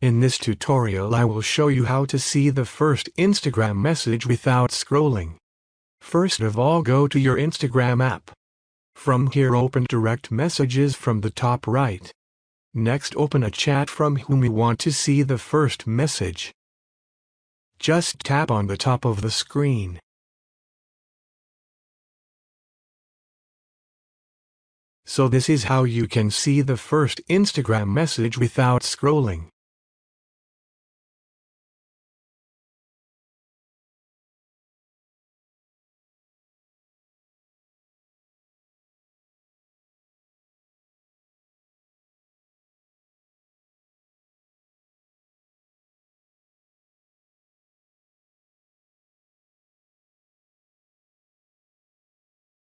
In this tutorial I will show you how to see the first Instagram message without scrolling. First of all, go to your Instagram app. From here open direct messages from the top right. Next open a chat from whom you want to see the first message. Just tap on the top of the screen. So this is how you can see the first Instagram message without scrolling.